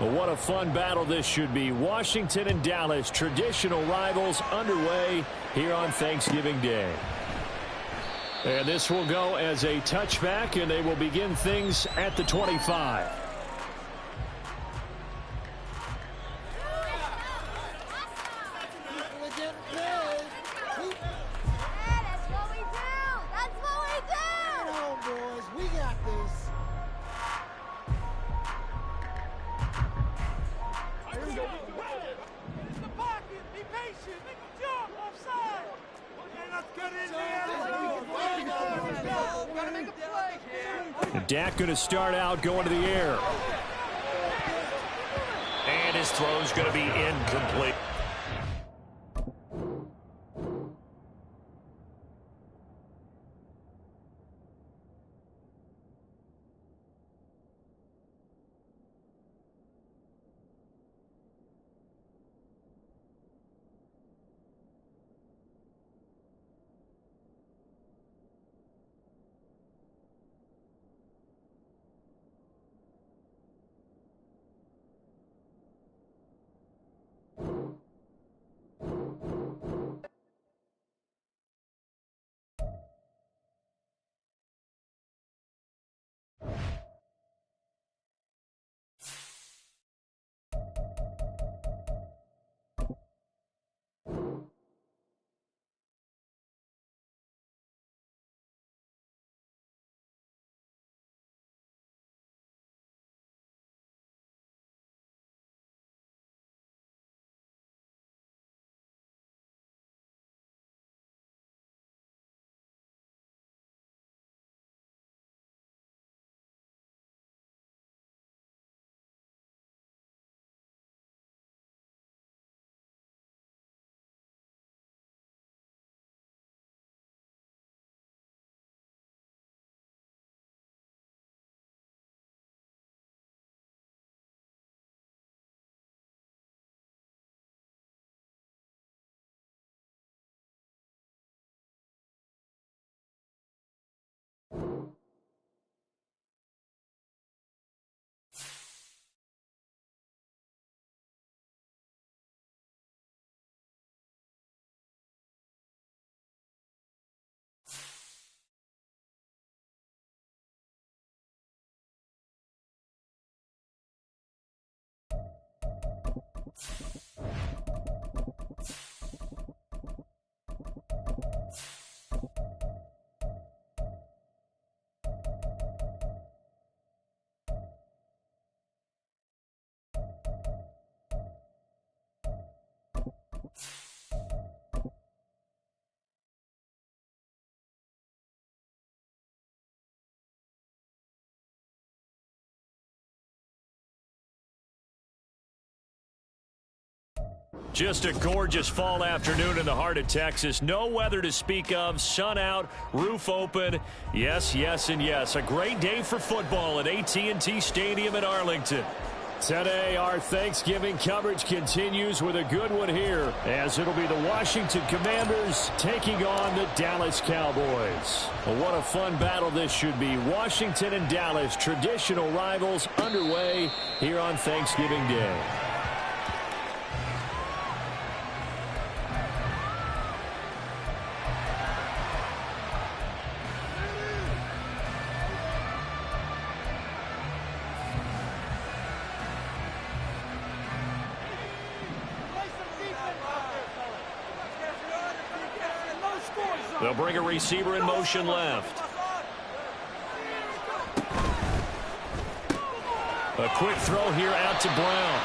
Well, what a fun battle this should be. Washington and Dallas, traditional rivals, underway here on Thanksgiving Day. And this will go as a touchback, and they will begin things at the 25. Dak going to start out going to the air. And his throw's going to be incomplete. Just a gorgeous fall afternoon in the heart of Texas. No weather to speak of. Sun out, roof open. Yes, yes, and yes. A great day for football at AT&T Stadium in Arlington. Today, our Thanksgiving coverage continues with a good one here, as it'll be the Washington Commanders taking on the Dallas Cowboys. Well, what a fun battle this should be. Washington and Dallas, traditional rivals, underway here on Thanksgiving Day. They'll bring a receiver in motion left. A quick throw here out to Brown.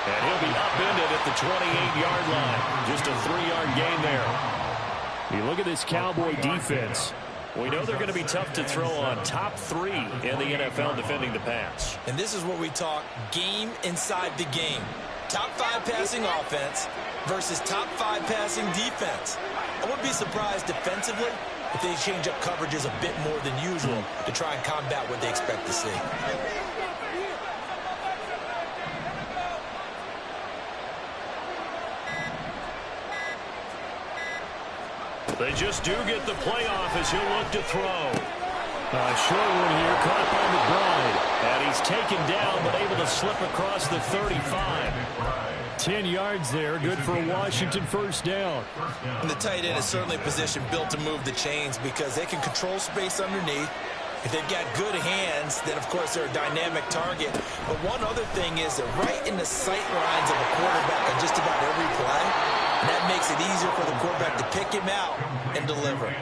And he'll be upended at the 28-yard line. Just a 3-yard gain there. You look at this Cowboy defense. We know they're going to be tough to throw on. Top 3 in the NFL defending the pass. And this is what we talk game inside the game. Top 5 passing offense versus top 5 passing defense. I wouldn't be surprised defensively if they change up coverages a bit more than usual to try and combat what they expect to see. They just do get the playoff as he'll look to throw. Short one here, caught by McBride. And he's taken down, but able to slip across the 35. 10 yards there, good for a Washington first down. And the tight end is certainly a position built to move the chains because they can control space underneath. If they've got good hands, then, of course, they're a dynamic target. But one other thing is they're right in the sight lines of a quarterback on just about every play. And that makes it easier for the quarterback to pick him out and deliver.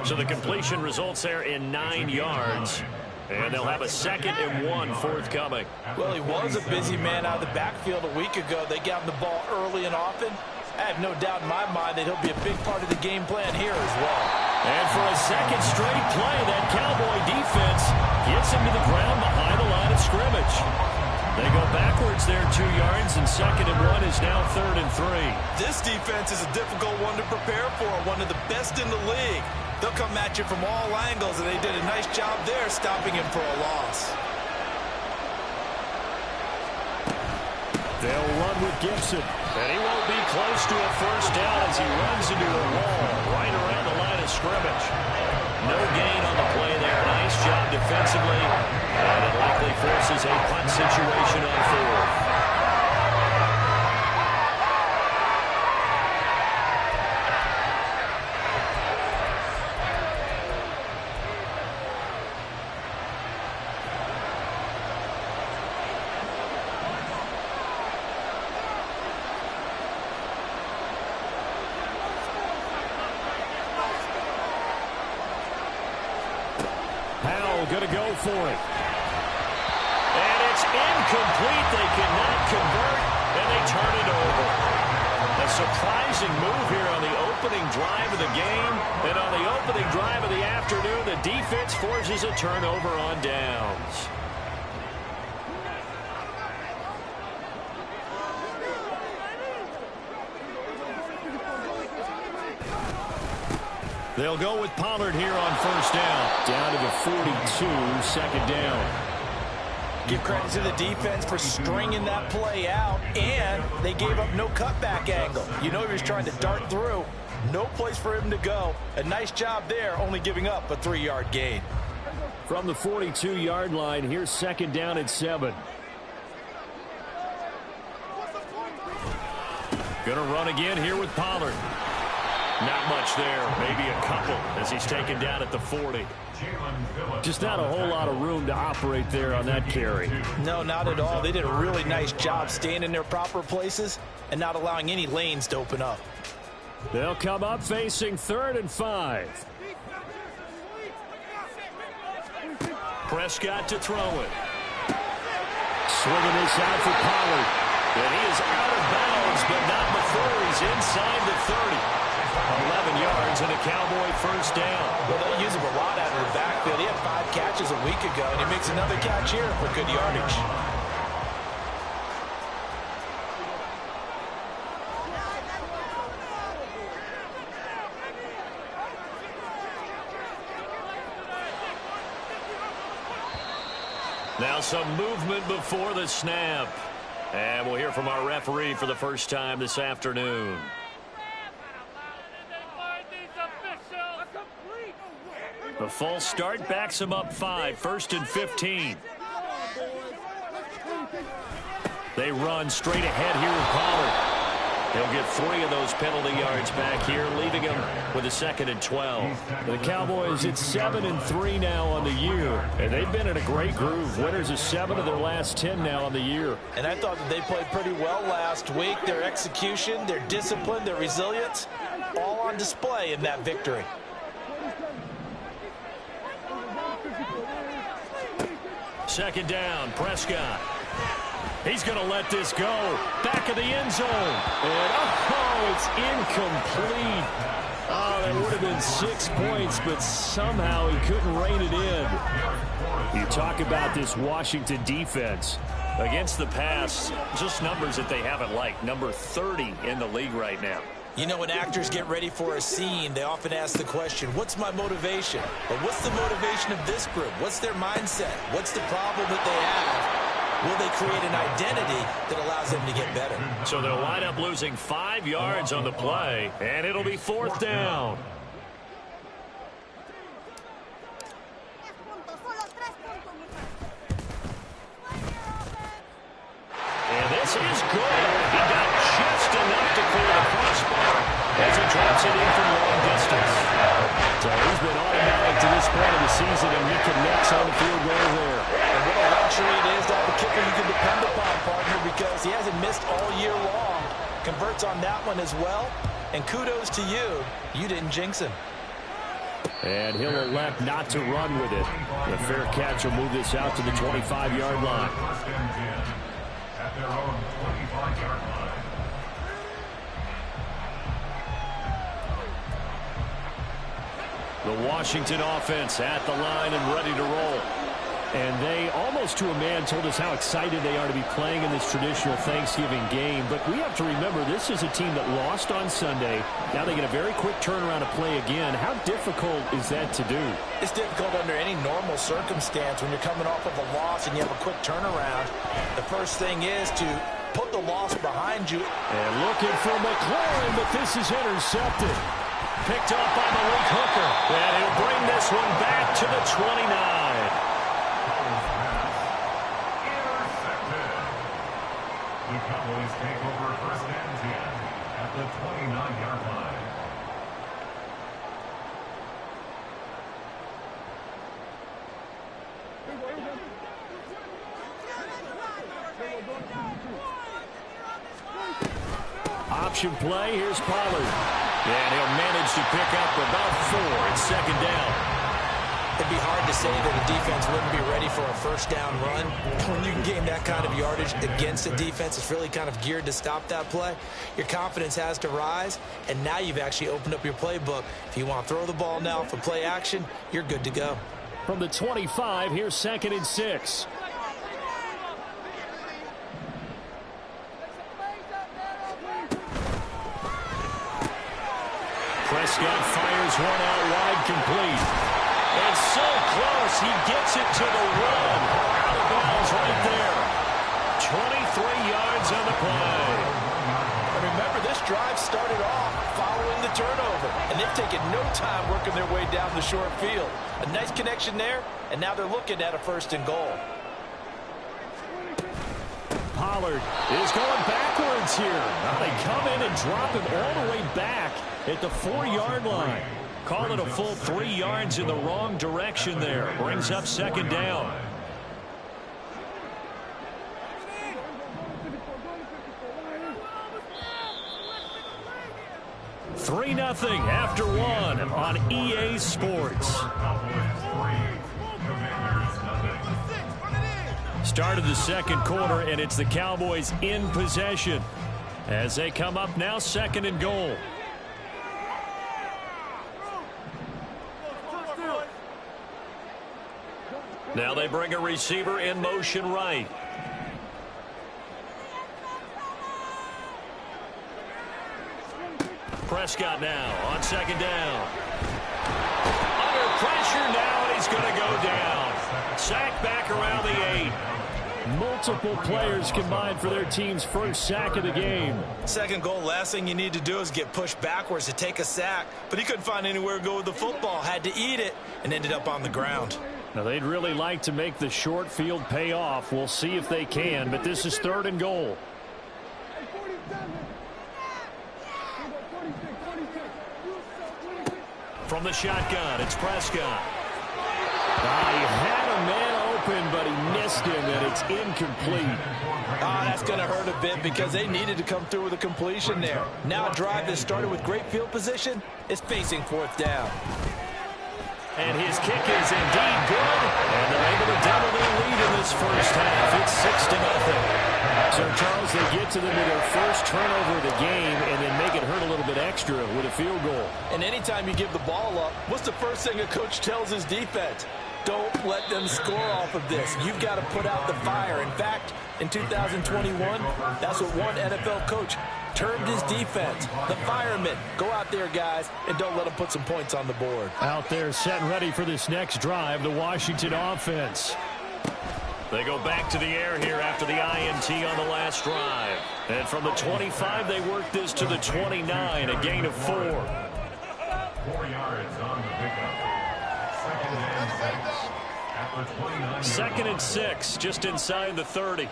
So the completion results there in 9 yards. And they'll have a 2nd and 1 forthcoming. Well, he was a busy man out of the backfield a week ago. They got him the ball early and often. I have no doubt in my mind that he'll be a big part of the game plan here as well. And for a second straight play, that Cowboy defense gets him to the ground behind the line of scrimmage. They go backwards there 2 yards, and 2nd and 1 is now 3rd and 3. This defense is a difficult one to prepare for, one of the best in the league. They'll come at you from all angles, and they did a nice job there stopping him for a loss. They'll run with Gibson, and he won't be close to a first down as he runs into a wall right around the line of scrimmage. No gain on the play there. Nice job defensively, and it likely forces a punt situation on 4th. Going to go for it. And it's incomplete. They cannot convert, and they turn it over. A surprising move here on the opening drive of the game. And on the opening drive of the afternoon, the defense forces a turnover on downs. They'll go with Pollard here on first down. Down to the 42, 2nd down. Give credit to the defense for stringing that play out, and they gave up no cutback angle. You know he was trying to dart through. No place for him to go. A nice job there, only giving up a 3-yard gain. From the 42-yard line, here's 2nd down at 7. Gonna run again here with Pollard. Not much there, maybe a couple as he's taken down at the 40. Just not a whole lot of room to operate there on that carry. No, not at all. They did a really nice job staying in their proper places and not allowing any lanes to open up. They'll come up facing 3rd and 5. Prescott to throw it. Swinging this out for Pollard. And he is out of bounds, but not before he's inside the 30. 11 yards and a Cowboy first down. Well, they use him a lot out of the backfield. He had 5 catches a week ago, and he makes another catch here for good yardage. Now some movement before the snap. And we'll hear from our referee for the first time this afternoon. The false start backs him up 5, 1st and 15. They run straight ahead here with Pollard. He'll get 3 of those penalty yards back here, leaving him with a 2nd and 12. The Cowboys at 7-3 now on the year, and they've been in a great groove. Winners of 7 of their last 10 now on the year. And I thought that they played pretty well last week. Their execution, their discipline, their resilience, all on display in that victory. Second down, Prescott. He's going to let this go. Back of the end zone. And, oh, it's incomplete. Oh, that would have been 6 points, but somehow he couldn't rein it in. You talk about this Washington defense. Against the pass, just numbers that they haven't liked. Number 30 in the league right now. You know, when actors get ready for a scene, they often ask the question, what's my motivation? But what's the motivation of this group? What's their mindset? What's the problem that they have? Will they create an identity that allows them to get better? So they'll wind up losing 5 yards on the play, and it'll be 4th down. as he drops it in from long distance. So he's been automatic to this point of the season, and he connects on the field goal there. And what a luxury it is to have a kicker you can depend upon, partner, because he hasn't missed all year long. Converts on that one as well. And kudos to you. You didn't jinx him. And he'll elect not to run with it. The fair catch will move this out to the 25-yard line. At their own 25-yard line. The Washington offense at the line and ready to roll. And they, almost to a man, told us how excited they are to be playing in this traditional Thanksgiving game. But we have to remember, this is a team that lost on Sunday. Now they get a very quick turnaround to play again. How difficult is that to do? It's difficult under any normal circumstance when you're coming off of a loss and you have a quick turnaround. The first thing is to put the loss behind you. And looking for McLaurin, but this is intercepted. Picked up by Malik Hooker. And he'll bring this one back to the 29. The Cowboys take over first and 10 at the 29-yard line. Option play. Here's Pollard. And he'll manage to pick up about 4. It's second down. It'd be hard to say that a defense wouldn't be ready for a first down run. When you can gain that kind of yardage against a defense, it's really kind of geared to stop that play. Your confidence has to rise, and now you've actually opened up your playbook. If you want to throw the ball now for play action, you're good to go. From the 25, here's second and 6. Prescott fires one out wide, complete. And so close, he gets it to the one. Out of bounds right there. 23 yards on the play. And remember, this drive started off following the turnover, and they've taken no time working their way down the short field. A nice connection there, and now they're looking at a first and goal. Pollard is going backwards here. Now they come in and drop him all the way back at the 4-yard line. Call it a full 3 yards in the wrong direction there. Brings up second down. Three 0 after one on EA Sports. Start of the second quarter, and it's the Cowboys in possession as they come up now second and goal. Now they bring a receiver in motion right. Prescott now on second down. Under pressure now, and he's going to go down. Sack back around the 8. Multiple players combined for their team's first sack of the game. Second goal, last thing you need to do is get pushed backwards to take a sack. But he couldn't find anywhere to go with the football. Had to eat it and ended up on the ground. Now, they'd really like to make the short field pay off. We'll see if they can, but this is third and goal. From the shotgun, it's Prescott. He had a man open, but he missed him, and it's incomplete. That's going to hurt a bit because they needed to come through with a completion there. Now a drive that started with great field position is facing fourth down. And his kick is indeed good, and they're able to double their lead in this first half. It's 6-0. So, Charles, they get to them with their first turnover of the game and then make it hurt a little bit extra with a field goal. And anytime you give the ball up, what's the first thing a coach tells his defense? Don't let them score off of this. You've got to put out the fire. In fact, in 2021, that's what one NFL coach termed his defense. The firemen. Go out there, guys, and don't let them put some points on the board. Out there set and ready for this next drive, the Washington offense. They go back to the air here after the INT on the last drive. And from the 25, they work this to the 29, a gain of 4. 4 yards on the pickup. Second and 6, just inside the 30.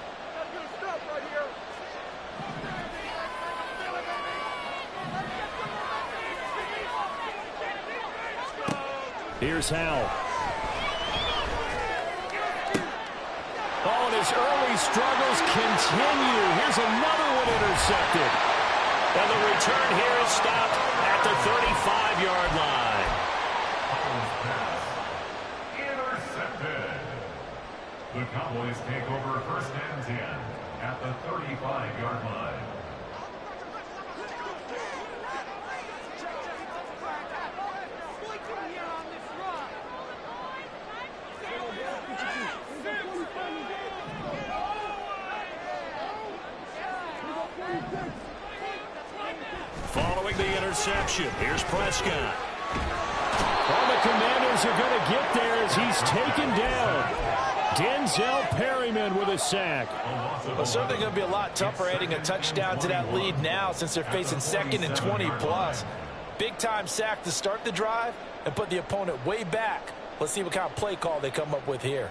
Here's Howell. Oh, and his early struggles continue. Here's another one intercepted. And the return here is stopped at the 35-yard line. Intercepted. The Cowboys take over first and 10 at the 35-yard line. Following the interception, here's Prescott. All the Commanders are going to get there as he's taken down. Denzel Perryman with a sack. Well, certainly going to be a lot tougher adding a touchdown to that lead now since they're facing 2nd and 20+. Big-time sack to start the drive and put the opponent way back. Let's see what kind of play call they come up with here.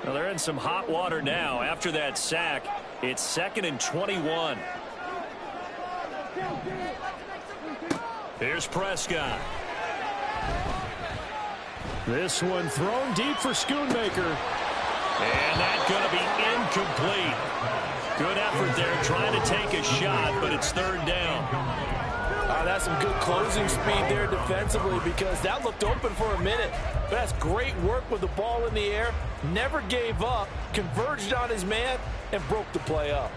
Well, they're in some hot water now. After that sack, it's 2nd and 21. Here's Prescott. This one thrown deep for Schoonmaker. And that's going to be incomplete. Good effort there trying to take a shot, but it's 3rd down. That's some good closing speed there defensively because that looked open for a minute. But that's great work with the ball in the air. Never gave up, converged on his man, and broke the play up.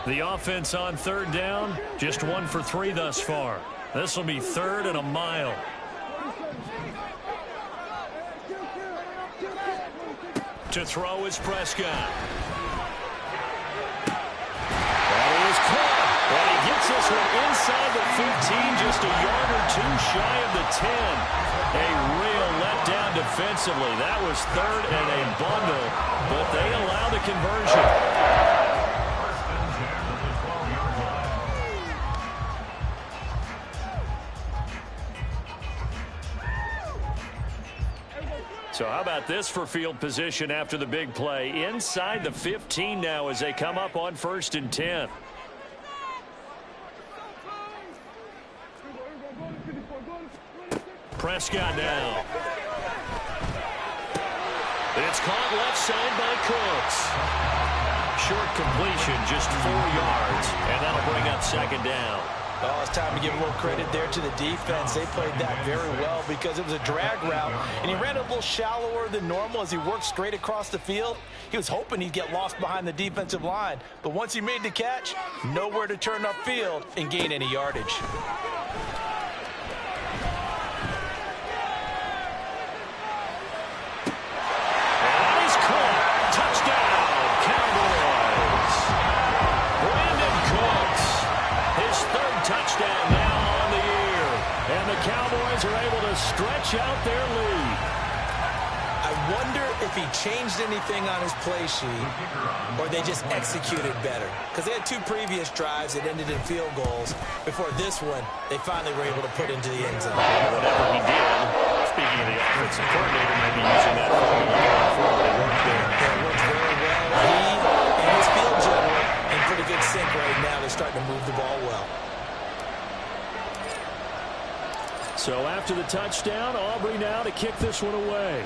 The offense on 3rd down, just 1 for 3 thus far. This will be 3rd and a mile. To throw is Prescott. That is caught. And he gets this one inside the 15, just a yard or 2 shy of the 10. A real letdown defensively. That was 3rd and a bundle, but they allow the conversion. So how about this for field position after the big play? Inside the 15 now as they come up on 1st and 10. Prescott now. It's caught left side by Cooks. Short completion, just 4 yards, and that'll bring up 2nd down. Well, it's time to give a little credit there to the defense. They played that very well because it was a drag route, and he ran a little shallower than normal as he worked straight across the field. He was hoping he'd get lost behind the defensive line, but once he made the catch, nowhere to turn upfield and gain any yardage. And he's caught. Touchdown, Cowboys. Brandon Cooks. His 3rd touchdown now on the year. And the Cowboys are able to stretch out their lead. I wonder if he changed anything on his play sheet or they just executed better. Because they had 2 previous drives that ended in field goals. Before this one, they finally were able to put into the end zone. Whatever he did, speaking of the offensive coordinator, might be using that formula going forward. It worked there. It worked very well. He and his field general in pretty good sync right now. They're starting to move the ball well. So after the touchdown, Aubrey now to kick this one away.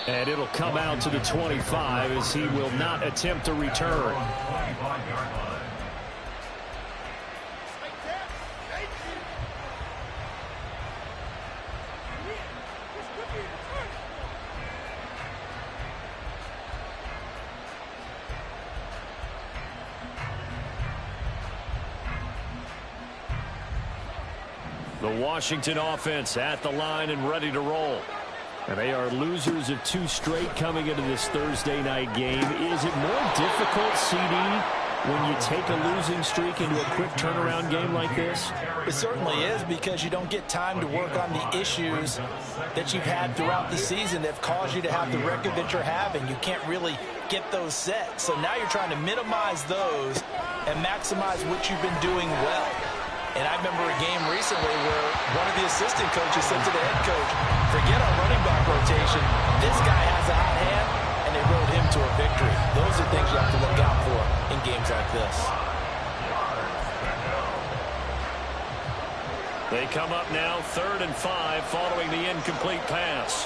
And it'll come out to the 25 as he will not attempt a return. The Washington offense at the line and ready to roll. And they are losers of 2 straight coming into this Thursday night game. Is it more difficult, CD, when you take a losing streak into a quick turnaround game like this? It certainly is because you don't get time to work on the issues that you've had throughout the season that have caused you to have the record that you're having. You can't really get those set. So now you're trying to minimize those and maximize what you've been doing well. And I remember a game recently where one of the assistant coaches said to the head coach, forget our running back rotation. This guy has a hot hand, and they rode him to a victory. Those are things you have to look out for in games like this. They come up now 3rd and 5 following the incomplete pass.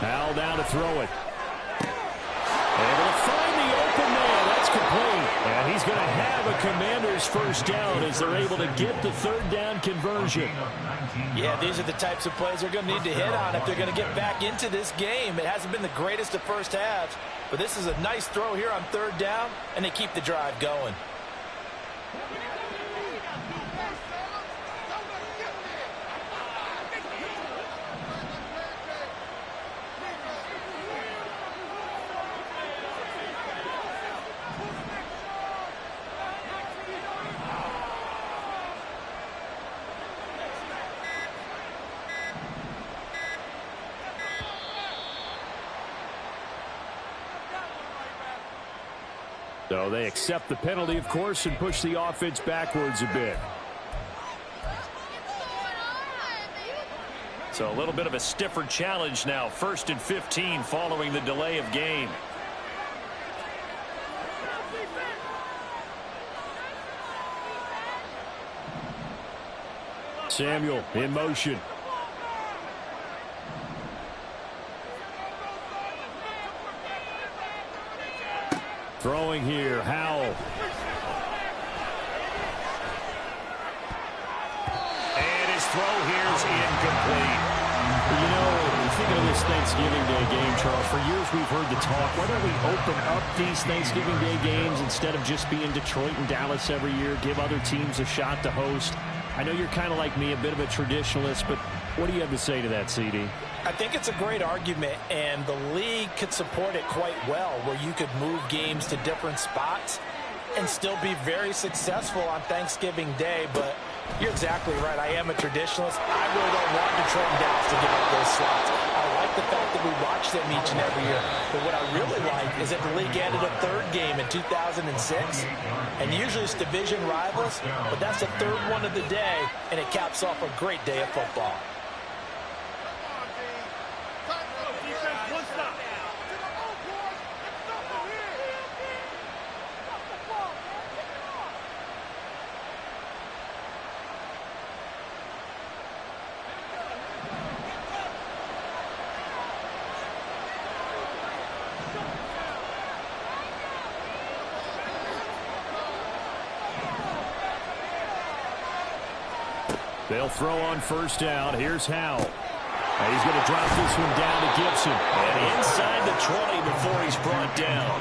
Howell down to throw it. Able to find the open man. That's complete. And he's going to have a Commander's first down as they're able to get the 3rd down conversion. Yeah, these are the types of plays they're going to need to hit on if they're going to get back into this game. It hasn't been the greatest of first halves, but this is a nice throw here on 3rd down, and they keep the drive going. So they accept the penalty, of course, and push the offense backwards a bit. So a little bit of a stiffer challenge now. 1st and 15 following the delay of game. Samuel in motion. Throwing here, Howell. And his throw here is incomplete. You know, thinking of this Thanksgiving Day game, Charles, for years we've heard the talk, why don't we open up these Thanksgiving Day games instead of just being Detroit and Dallas every year, give other teams a shot to host? I know you're kind of like me, a bit of a traditionalist, but what do you have to say to that, CD? I think it's a great argument, and the league could support it quite well, where you could move games to different spots and still be very successful on Thanksgiving Day. But you're exactly right. I am a traditionalist. I really don't want Detroit and Dallas to give up those slots. I like the fact that we watch them each and every year. But what I really like is that the league added a 3rd game in 2006. And usually it's division rivals, but that's the 3rd one of the day, and it caps off a great day of football. They'll throw on 1st down. Here's Howell. And he's going to drop this one down to Gibson. And inside the 20 before he's brought down.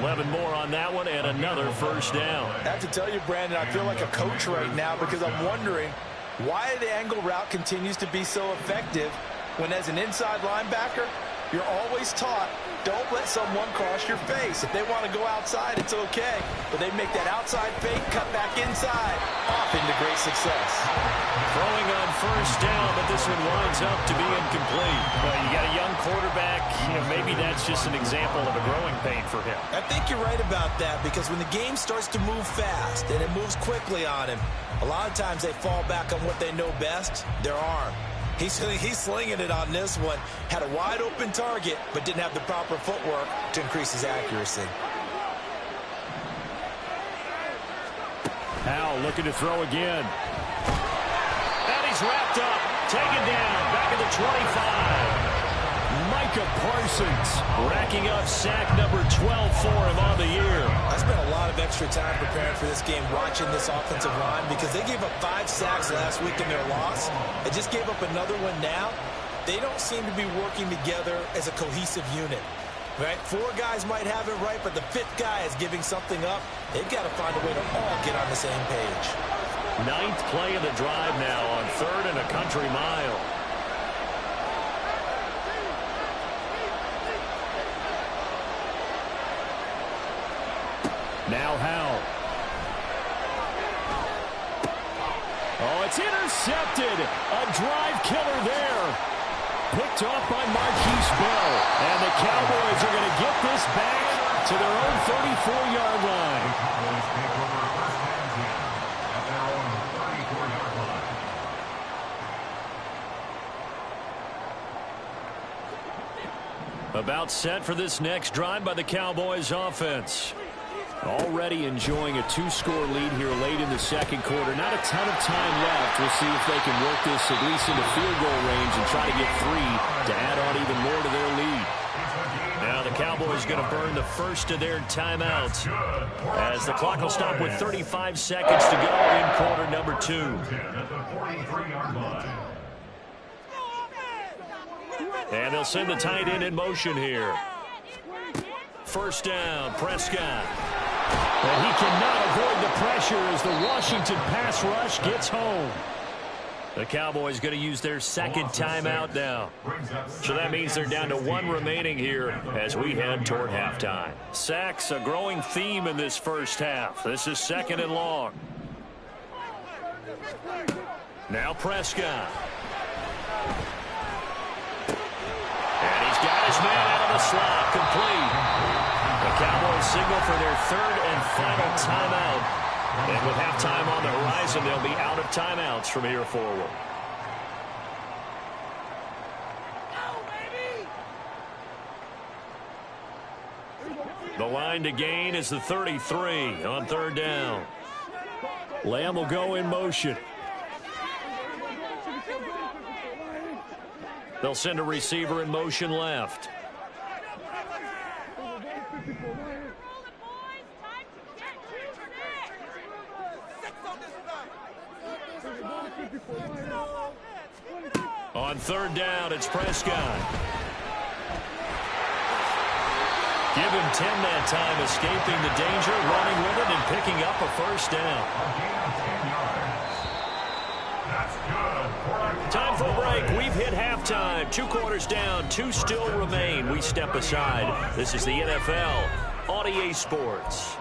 11 more on that one and another 1st down. I have to tell you, Brandon, I feel like a coach right now because I'm wondering why the angle route continues to be so effective when as an inside linebacker, you're always taught, don't let someone cross your face. If they want to go outside, it's okay. But they make that outside fake, cut back inside, off into great success. Throwing on 1st down, but this one winds up to be incomplete. Well, you got a young quarterback. You know, maybe that's just an example of a growing pain for him. I think you're right about that because when the game starts to move fast and it moves quickly on him, a lot of times they fall back on what they know best, their arm. He's slinging it on this one. Had a wide-open target, but didn't have the proper footwork to increase his accuracy. Howell looking to throw again. And he's wrapped up. Taken down. Back at the 25. Micah Parsons racking up sack number 12 for him on the year. I spent a lot of extra time preparing for this game watching this offensive line because they gave up 5 sacks last week in their loss. They just gave up another one now. They don't seem to be working together as a cohesive unit. Right? 4 guys might have it right, but the 5th guy is giving something up. They've got to find a way to all get on the same page. 9th play of the drive now on 3rd and a country mile. Now Howell. Oh, it's intercepted. A drive killer there. Picked off by Marquise Bell. And the Cowboys are going to get this back to their own 34-yard line. Cowboys take over first and 10 at their own 34-yard line. About set for this next drive by the Cowboys offense. Already enjoying a 2-score lead here late in the second quarter. Not a ton of time left. We'll see if they can work this at least into field goal range and try to get 3 to add on even more to their lead. Now the Cowboys going to burn the first of their timeouts as the clock will stop with 35 seconds to go in quarter number 2. And they'll send the tight end in motion here. First down, Prescott. And he cannot avoid the pressure as the Washington pass rush gets home. The Cowboys going to use their second timeout now. So that means they're down to 1 remaining here as we head toward halftime. Sacks, a growing theme in this first half. This is 2nd and long. Now Prescott. And he's got his man out of the slot, complete. The Cowboys signal for their 3rd and final timeout. And with halftime on the horizon, they'll be out of timeouts from here forward. The line to gain is the 33 on 3rd down. Lamb will go in motion. They'll send a receiver in motion left. On 3rd down, it's Prescott. Give him 10 that time, escaping the danger, running with it, and picking up a first down. Time for a break. We've hit halftime. 2 quarters down, 2 still remain. We step aside. This is the NFL on EA Sports.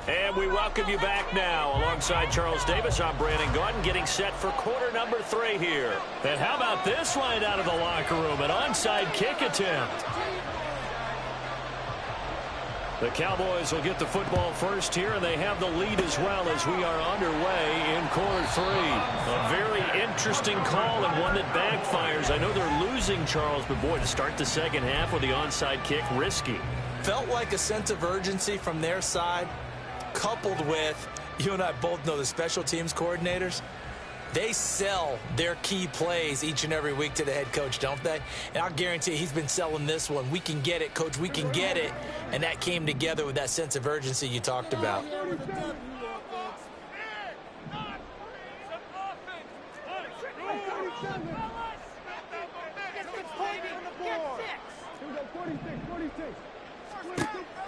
And we welcome you back now. Alongside Charles Davis, I'm Brandon Gordon, getting set for quarter number 3 here. And how about this line out of the locker room? An onside kick attempt. The Cowboys will get the football first here, and they have the lead as well as we are underway in quarter 3. A very interesting call and one that backfires. I know they're losing, Charles, but boy, to start the second half with the onside kick, risky. Felt like a sense of urgency from their side, coupled with, you and I both know the special teams coordinators, they sell their key plays each and every week to the head coach, don't they? And I'll guarantee he's been selling this one. We can get it, coach, we can get it. And that came together with that sense of urgency you talked about.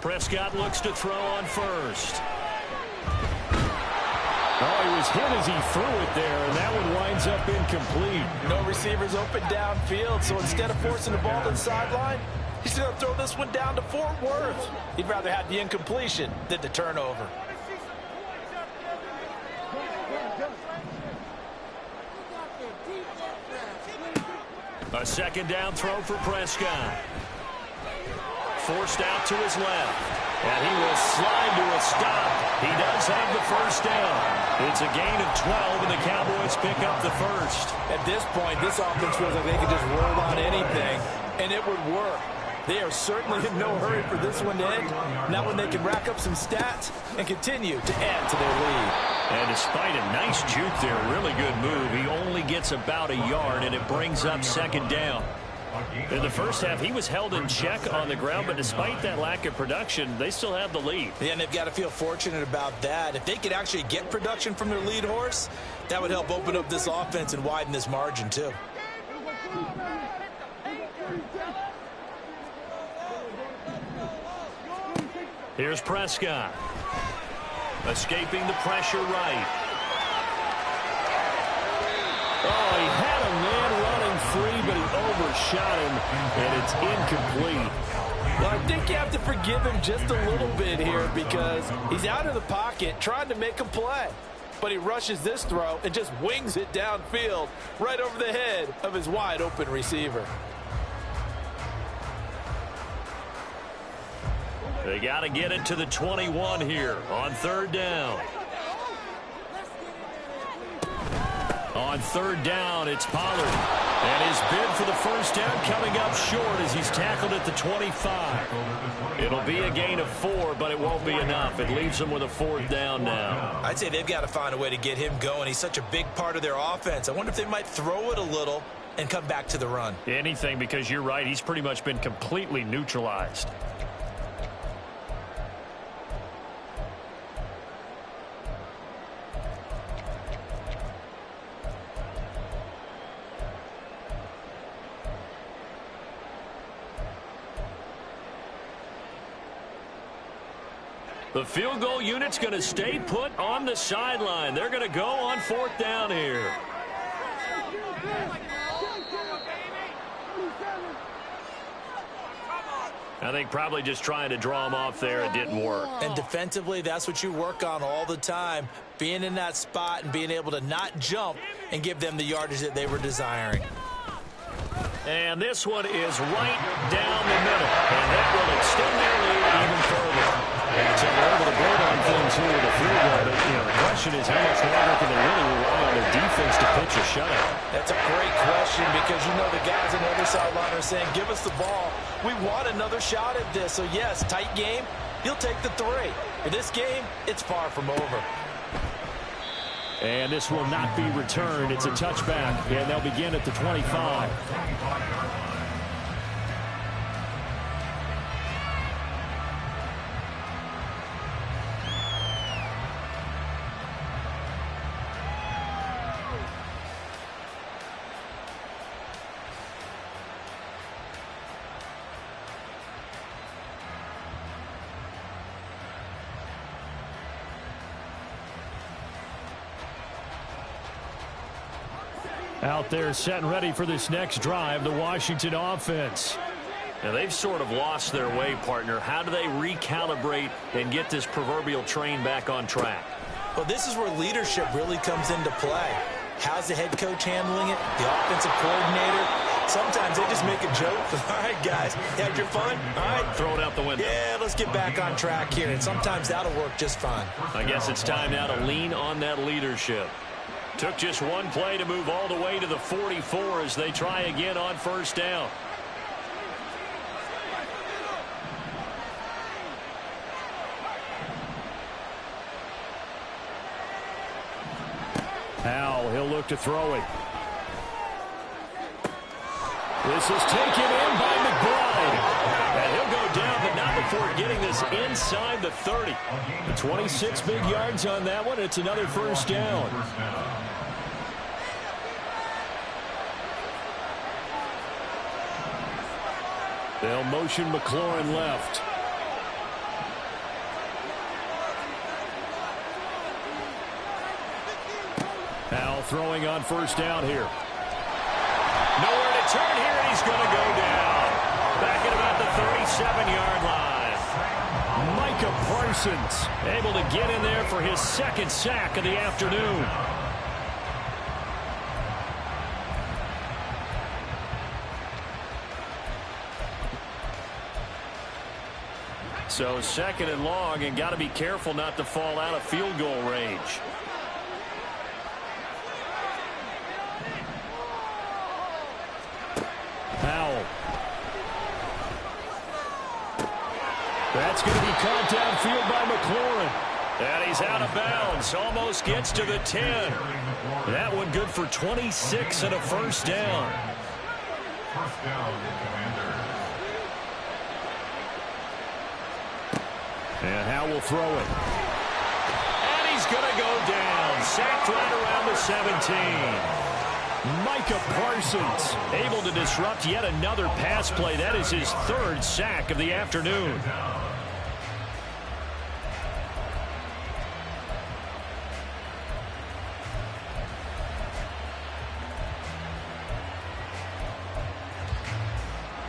Prescott looks to throw on first. Oh, he was hit as he threw it there, and that one winds up incomplete. No receivers open downfield, so instead of forcing the ball to the sideline, he's going to throw this one down to Fort Worth. He'd rather have the incompletion than the turnover. A second down throw for Prescott. Forced out to his left. And he will slide to a stop. He does have the first down. It's a gain of 12, and the Cowboys pick up the first. At this point, this offense feels like they could just roll on anything, and it would work. They are certainly in no hurry for this one to end. Now when they can rack up some stats and continue to add to their lead. And despite a nice juke there, really good move, he only gets about a yard, and it brings up second down. In the first half, he was held in check on the ground, but despite that lack of production, they still have the lead. Yeah, and they've got to feel fortunate about that. If they could actually get production from their lead horse, that would help open up this offense and widen this margin, too. Here's Prescott. Escaping the pressure right. Oh, he had a man running free, but he overshot him, and it's incomplete. Well, I think you have to forgive him just a little bit here because he's out of the pocket trying to make a play. But he rushes this throw and just wings it downfield right over the head of his wide-open receiver. They got to get it to the 21 here on third down. On third down, it's Pollard. And his bid for the first down coming up short as he's tackled at the 25. It'll be a gain of 4, but it won't be enough. It leaves them with a fourth down now. I'd say they've got to find a way to get him going. He's such a big part of their offense. I wonder if they might throw it a little and come back to the run. Anything, because you're right. He's pretty much been completely neutralized. The field goal unit's going to stay put on the sideline. They're going to go on fourth down here. I think probably just trying to draw him off there. It didn't work. And defensively, that's what you work on all the time. Being in that spot and being able to not jump and give them the yardage that they were desiring. And this one is right down the middle. And that will extend their lead even further. And so they're able to build on things here with a field goal. But, the question is how much longer can they really rely on their defense to pitch a shutout? That's a great question because, the guys on the other sideline are saying, give us the ball. We want another shot at this. So, yes, tight game. He'll take the 3. For this game, it's far from over. And this will not be returned. It's a touchback, and they'll begin at the 25. Out there set and ready for this next drive, the Washington offense. Now they've sort of lost their way, partner. How do they recalibrate and get this proverbial train back on track? Well, this is where leadership really comes into play. How's the head coach handling it? The offensive coordinator? Sometimes they just make a joke. All right, guys, you had your fun? All right. Throw it out the window. Yeah, let's get back on track here. And sometimes that'll work just fine. I guess it's time now to lean on that leadership. Took just one play to move all the way to the 44 as they try again on first down. Howell, he'll look to throw it. This is taken in by McBride. And he'll go down, but not before getting this inside the 30. 26 big yards on that one. It's another first down. They'll motion McLaurin left. Howell throwing on first down here. Nowhere to turn here, and he's going to go down. Back at about the 37-yard line. Micah Parsons able to get in there for his second sack of the afternoon. So second and long, and got to be careful not to fall out of field goal range. Howell. That's going to be caught downfield by McLaurin. And he's out of bounds. Almost gets to the 10. That one good for 26 and a first down. First down, Commander. And Howell will throw it. And he's going to go down. Sacked right around the 17. Micah Parsons able to disrupt yet another pass play. That is his third sack of the afternoon.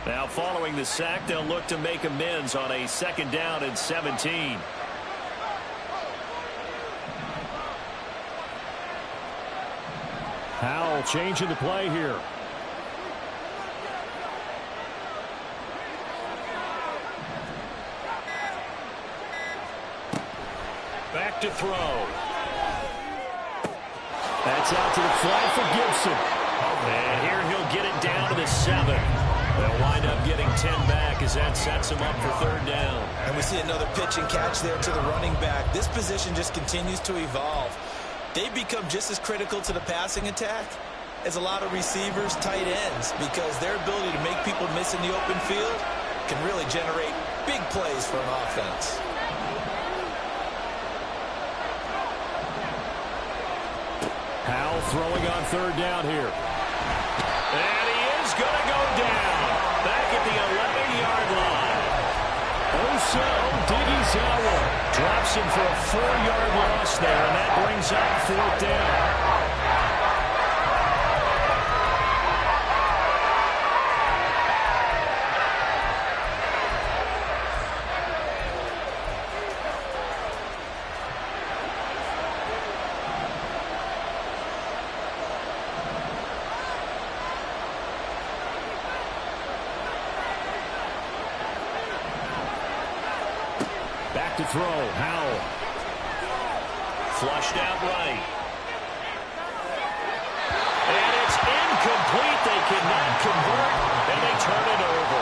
Now following the sack, they'll look to make amends on a second down and 17. Howell changing the play here. Back to throw. That's out to the flat for Gibson. And here he'll get it down to the 7. They'll wind up getting 10 back as that sets him up for 3rd down. And we see another pitch and catch there to the running back. This position just continues to evolve. They've become just as critical to the passing attack as a lot of receivers, tight ends, because their ability to make people miss in the open field can really generate big plays for an offense. Howell throwing on 3rd down here. And he is going to go down. Back at the 11-yard line. Oso Digizawa drops him for a 4-yard loss there, and that brings up 4th down. To throw, Howell. Flushed out right. And it's incomplete. They cannot convert, and they turn it over.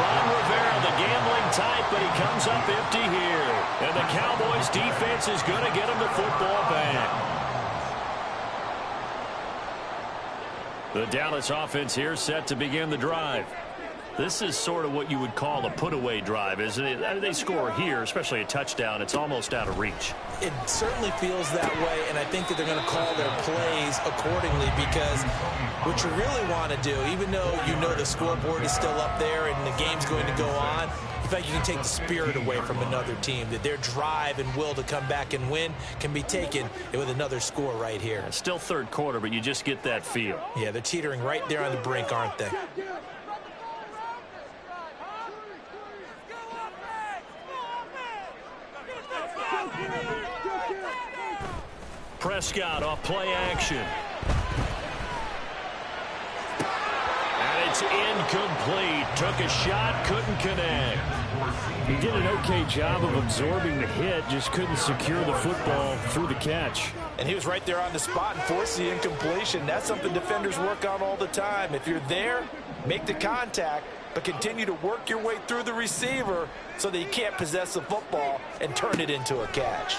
Ron Rivera, the gambling type, but he comes up empty here. And the Cowboys' defense is going to get him the football back. The Dallas offense here set to begin the drive. This is sort of what you would call a put-away drive, isn't it? They score here, especially a touchdown. It's almost out of reach. It certainly feels that way, and I think that they're going to call their plays accordingly, because what you really want to do, even though you know the scoreboard is still up there and the game's going to go on, in fact, you can take the spirit away from another team, that their drive and will to come back and win can be taken with another score right here. It's still 3rd quarter, but you just get that feel. Yeah, they're teetering right there on the brink, aren't they? Prescott off play action. And it's incomplete. Took a shot, couldn't connect. He did an okay job of absorbing the hit, just couldn't secure the football through the catch. And he was right there on the spot and forced the incompletion. That's something defenders work on all the time. If you're there, make the contact, but continue to work your way through the receiver so that you can't possess the football and turn it into a catch.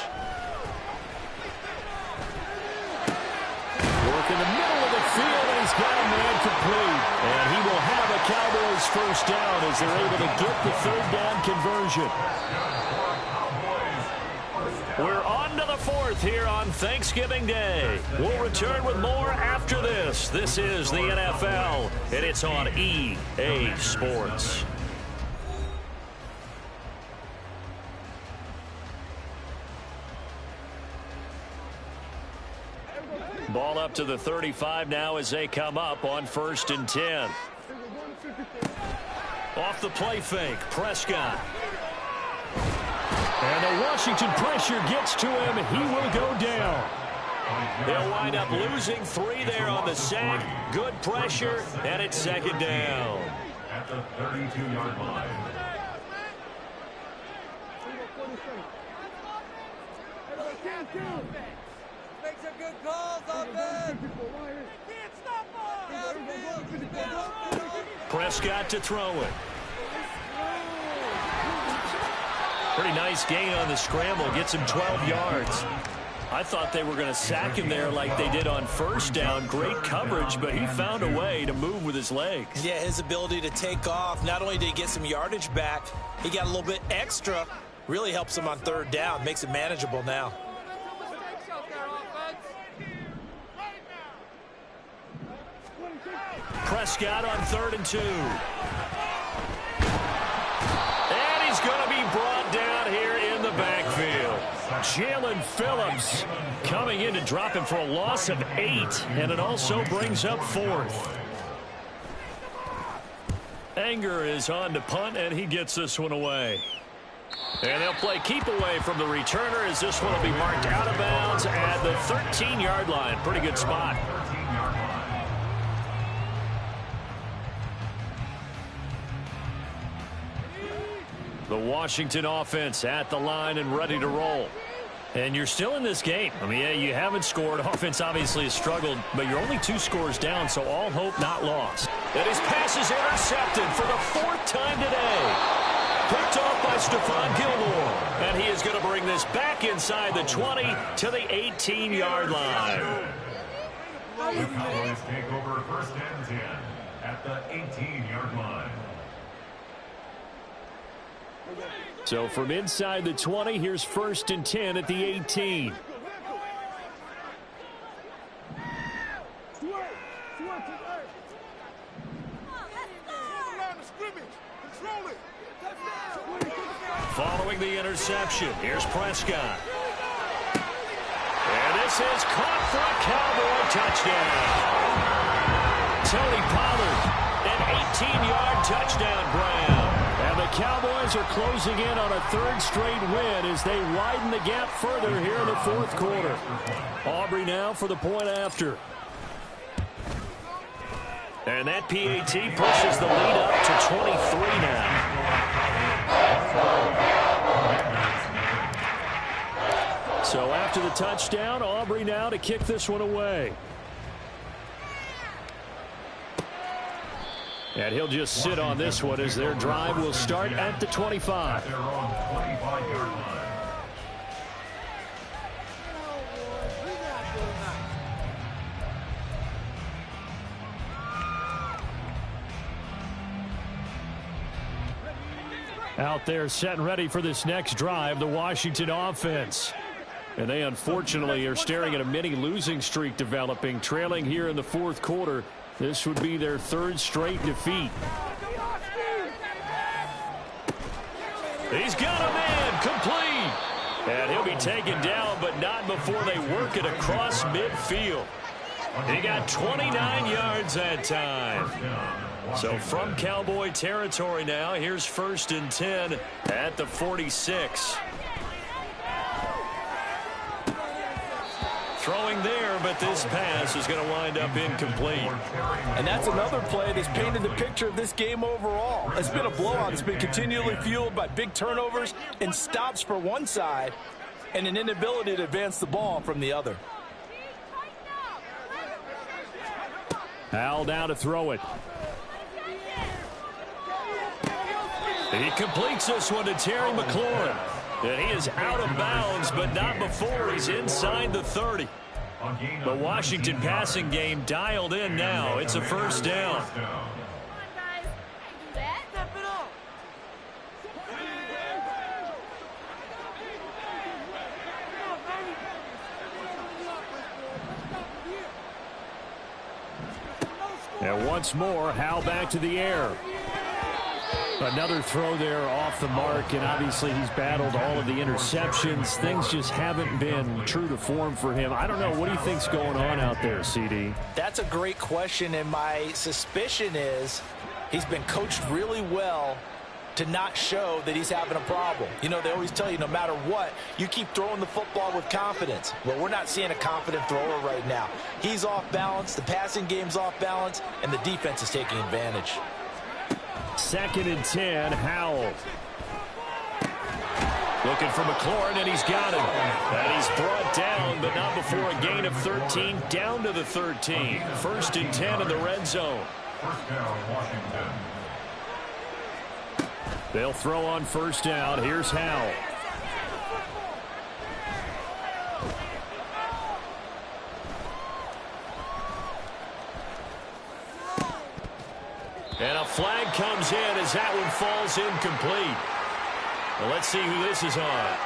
Work in the middle of the field, and he's got a man complete. And he will have a Cowboys 1st down as they're able to get the 3rd down conversion. We're on to the 4th here on Thanksgiving Day. We'll return with more after this. This is the NFL, and it's on EA Sports. Ball up to the 35 now as they come up on 1st and 10. Off the play fake, Prescott. And the Washington pressure gets to him. He will go down. They'll wind up losing 3 there on the sack. Good pressure, and it's 2nd down. At the 32-yard line. Make some good calls on that. Can't stop us. Prescott to throw it. Pretty nice gain on the scramble. Gets him 12 yards. I thought they were going to sack him there like they did on 1st down. Great coverage, but he found a way to move with his legs. Yeah, his ability to take off. Not only did he get some yardage back, he got a little bit extra. Really helps him on 3rd down. Makes it manageable now. Prescott on 3rd and 2. And he's going to be brought down here in the backfield. Jalen Phillips coming in to drop him for a loss of 8. And it also brings up 4th. Anger is on to punt, and he gets this one away. And they'll play keep away from the returner as this one will be marked out of bounds at the 13-yard line. Pretty good spot. The Washington offense at the line and ready to roll. And you're still in this game. I mean, yeah, you haven't scored. Offense obviously has struggled, but you're only 2 scores down, so all hope not lost. And his pass is intercepted for the 4th time today. Picked off by Stephon Gilmore. And he is going to bring this back inside the 20 to the 18-yard line. The Cowboys take over 1st and 10 at the 18-yard line. So from inside the 20, here's 1st and 10 at the 18. Following the interception, here's Prescott. And this is caught for a Cowboy touchdown. Tony Pollard, an 18-yard touchdown grab. And the Cowboys are closing in on a 3rd straight win as they widen the gap further here in the 4th quarter. Aubrey now for the point after. And that PAT pushes the lead up to 23 now. So after the touchdown, Aubrey now to kick this one away. And he'll just sit on this one as their drive will start at the 25. Their own 25-yard line. Out there set and ready for this next drive, the Washington offense. And they unfortunately are staring at a mini losing streak developing, trailing here in the 4th quarter. This would be their 3rd straight defeat. He's got a man complete. And he'll be taken down, but not before they work it across midfield. He got 29 yards that time. So from Cowboy territory now, here's 1st and 10 at the 46. Throwing there, but this pass is going to wind up incomplete. And that's another play that's painted the picture of this game overall. It's been a blowout. It's been continually fueled by big turnovers and stops for one side and an inability to advance the ball from the other. Hal down to throw it. He completes this one to Terry McLaurin. And he is out of bounds, but not before he's inside the 30. The Washington passing game dialed in now. It's a 1st down. And once more, Hal back to the air. Another throw there off the mark, and obviously he's battled all of the interceptions. Things just haven't been true to form for him. I don't know. What do you think's going on out there, CD? That's a great question, and my suspicion is he's been coached really well to not show that he's having a problem. You know, they always tell you no matter what, you keep throwing the football with confidence. Well, we're not seeing a confident thrower right now. He's off balance, the passing game's off balance, and the defense is taking advantage. 2nd and 10, Howell. Looking for McLaurin, and he's got him. And he's brought down, but not before a gain of 13, down to the 13. 1st and 10 in the red zone. 1st down, Washington. They'll throw on 1st down. Here's Howell. And a flag comes in as that one falls incomplete. Well, let's see who this is on.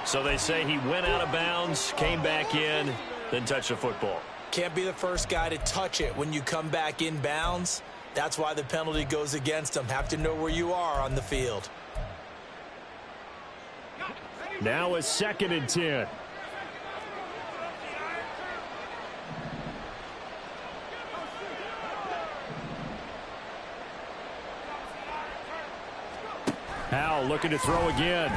So they say he went out of bounds, came back in, then touched the football. Can't be the first guy to touch it when you come back in bounds. That's why the penalty goes against him. Have to know where you are on the field. Now a 2nd and 10. Howell looking to throw again.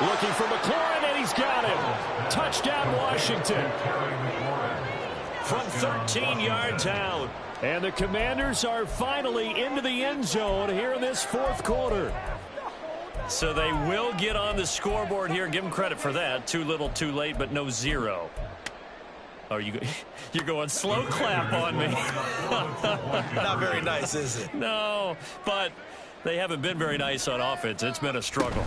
Looking for McLaurin, and he's got him. Touchdown, Washington. From 13 yards out. And the Commanders are finally into the end zone here in this 4th quarter. So they will get on the scoreboard here. Give them credit for that. Too little, too late, but no zero. Oh, you're going slow clap on me. Not very nice, is it? No, but they haven't been very nice on offense. It's been a struggle.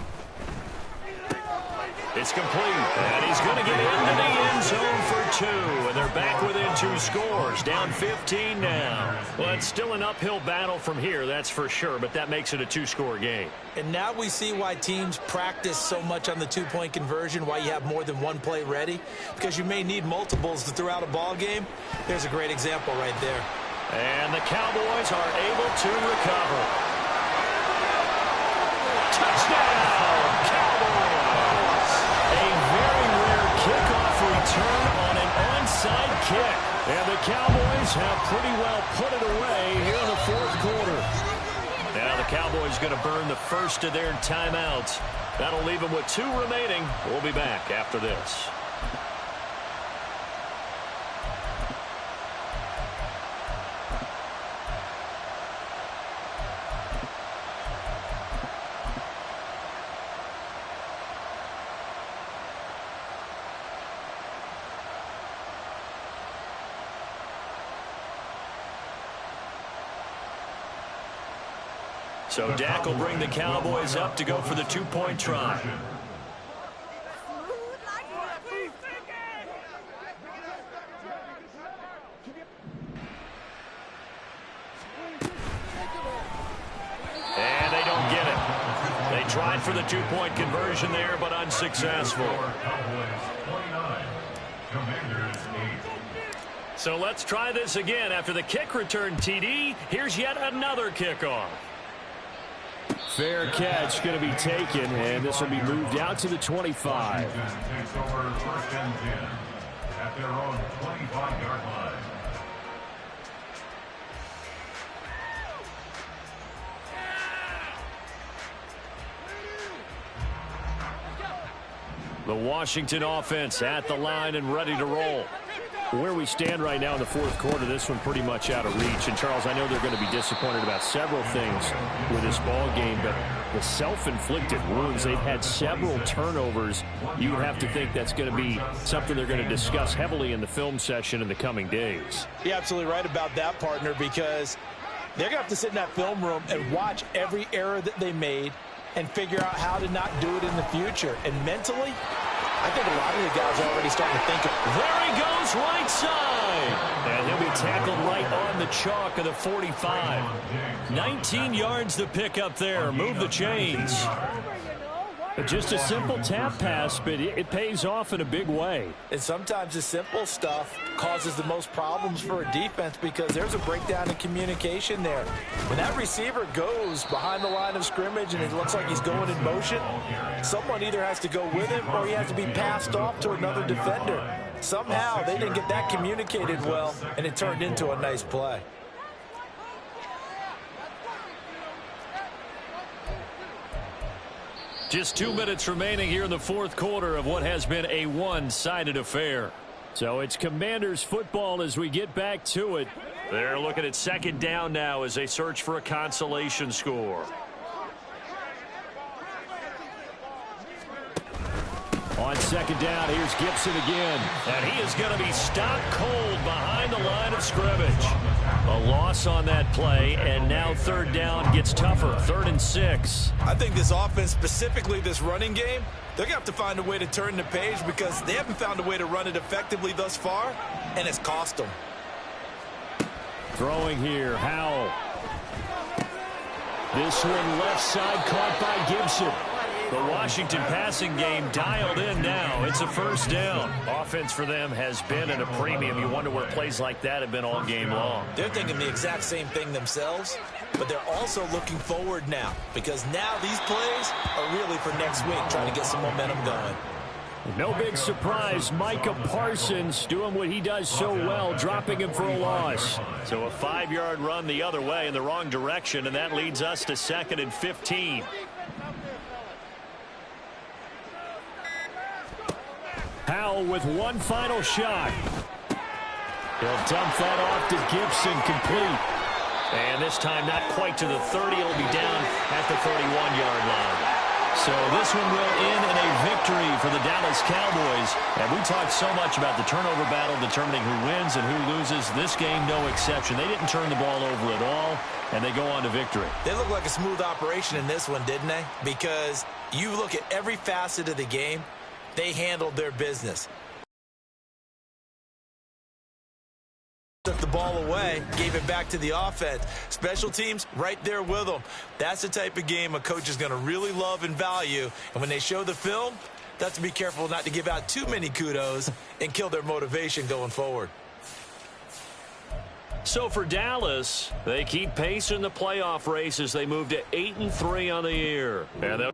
It's complete, and he's going to get into the end zone for 2, and they're back within 2 scores, down 15 now. Well, it's still an uphill battle from here, that's for sure, but that makes it a 2-score game. And now we see why teams practice so much on the 2-point conversion, why you have more than one play ready, because you may need multiples to throw out a ball game. There's a great example right there. And the Cowboys are able to recover. Touchdown, Cowboys! A very rare kickoff return on an onside kick. And the Cowboys have pretty well put it away here in the 4th quarter. Now the Cowboys going to burn the first of their timeouts. That'll leave them with 2 remaining. We'll be back after this. So Dak will bring the Cowboys up to go for the 2-point try. And they don't get it. They tried for the 2-point conversion there, but unsuccessful. So let's try this again. After the kick return TD, here's yet another kickoff. Fair catch going to be taken, and this will be moved out to the 25. Takes over 1st and 10 at their own 25-yard line. The Washington offense at the line and ready to roll. Where we stand right now in the 4th quarter, this one pretty much out of reach. And, Charles, I know they're going to be disappointed about several things with this ball game, but the self-inflicted wounds, they've had several turnovers. You have to think that's going to be something they're going to discuss heavily in the film session in the coming days. You're absolutely right about that, partner, because they're going to have to sit in that film room and watch every error that they made and figure out how to not do it in the future. And mentally, I think a lot of the guys are already starting to think of. There he goes, right side. And he'll be tackled right on the chalk of the 45. 19 yards to pick up there. Move the chains. Just a simple tap pass, but it pays off in a big way. And sometimes the simple stuff causes the most problems for a defense because there's a breakdown in communication there. When that receiver goes behind the line of scrimmage and it looks like he's going in motion, someone either has to go with him or he has to be passed off to another defender. Somehow they didn't get that communicated well, and it turned into a nice play. Just 2 minutes remaining here in the 4th quarter of what has been a one-sided affair. So it's Commanders football as we get back to it. They're looking at 2nd down now as they search for a consolation score. On 2nd down, here's Gibson again. And he is going to be stopped cold behind the line of scrimmage. A loss on that play, and now 3rd down gets tougher. 3rd and 6. I think this offense, specifically this running game, they're going to have to find a way to turn the page because they haven't found a way to run it effectively thus far, and it's cost them. Throwing here, Howell. This one left side caught by Gibson. The Washington passing game dialed in now. It's a 1st down. Offense for them has been at a premium. You wonder where plays like that have been all game long. They're thinking the exact same thing themselves, but they're also looking forward now because now these plays are really for next week, trying to get some momentum going. No big surprise. Micah Parsons doing what he does so well, dropping him for a loss. So a 5-yard run the other way in the wrong direction, and that leads us to 2nd and 15. Howell with one final shot. He'll dump that off to Gibson, complete. And this time not quite to the 30. It'll be down at the 31-yard line. So this one will end in a victory for the Dallas Cowboys. And we talked so much about the turnover battle determining who wins and who loses. This game, no exception. They didn't turn the ball over at all, and they go on to victory. They look like a smooth operation in this one, didn't they? Because you look at every facet of the game, they handled their business. Took the ball away, gave it back to the offense. Special teams right there with them. That's the type of game a coach is going to really love and value. And when they show the film, they have to be careful not to give out too many kudos and kill their motivation going forward. So for Dallas, they keep pace in the playoff race as they move to 8-3 on the year. And